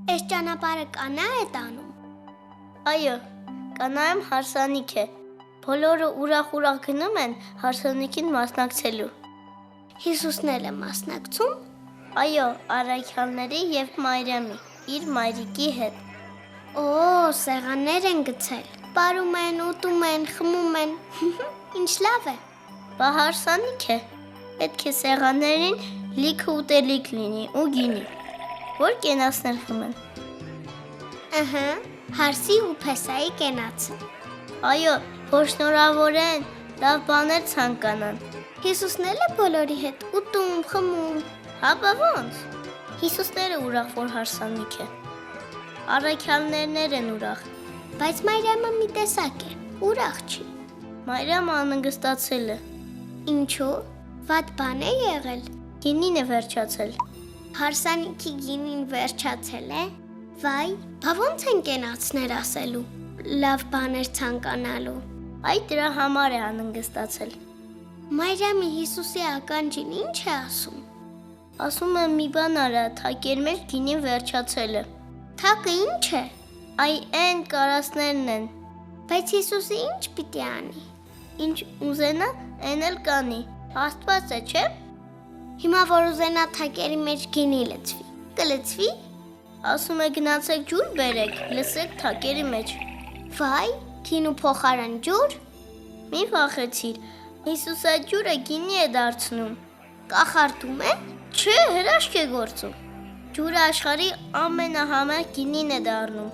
Այս ճանապարհը կանա է տանում։ Այո, կանայում հարսանիք է։ Բոլորը ուրախ գնում են հարսանիքին մասնակցելու։ Հիսուսն էլ է մասնակցում։ Այո, առաքյալների եւ Մարիամի, իր մայրիկի հետ։ Օ, սեղաններ են գցել։ Պարում են, ուտում են, խմում են։ Ինչ լավ է։ Բա հարսանիք է։ Պետք է սեղաններին լիքը ուտելիք լինի ու գինի, որ կենացներ խմեն։ Ահա, հարսի ու փեսայի կենացը։ Այո, որ շնորհավորեն, լավ բաներ ցանկանան։ Հիսուսն էլ է բոլորի հետ ուտում, խմում։ Հա, բա ոնց։ Հիսուսները ուրախ, որ հարսանիք է։ Առաքյալներն են ուրախ։ Բայց Մարիամը մի տեսակ է, ուրախ չի։ Մարիամը անհանգստացել է։ Ինչու՞։ Վատ բան է եղել։ Գինին է վերջացել։ Հարսանիքի գինին վերջացել է։ Վայ, բա ոնց են կենացներ ասելու։ Լավ բաներ ցանկանալու։ Այ դրա համար է անհանգստացել։ Մարիամի Հիսուսի ականջին ինչ է ասում։ Ասում եմ մի բան արա, թակեր մեր գինին վերջացել է։ Թակը ինչ է։ Այ այն կարասներն են։ Բայց Հիսուսը ինչ պիտի անի։ Ինչ ուզենա, այն էլ կանի։ Աստված է, չէ՞։ Հիմա որ ուզենա թակերի մեջ գինի լցվի, կլցվի։ Ասում է գնացեք ջուր բերեք, լսեք թակերի մեջ։ Վայ, գինու փոխարեն ջուր։ Մի վախեցիր, Հիսուսը ջուրը գինի է դարձնում։ Կախարդում է։ Չէ, հրաշք է գործում։ Ջուրը աշխարհի ամենահամեղ գինին է դառնում։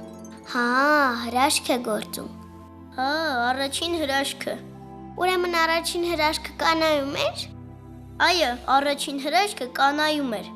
Հա, հրաշք է գործում։ Հա, առաջին հրաշքը։ Ուրեմն առաջին հրաշքը կանայում էր։ Այո, առաջին հրաշքը կանայում էր։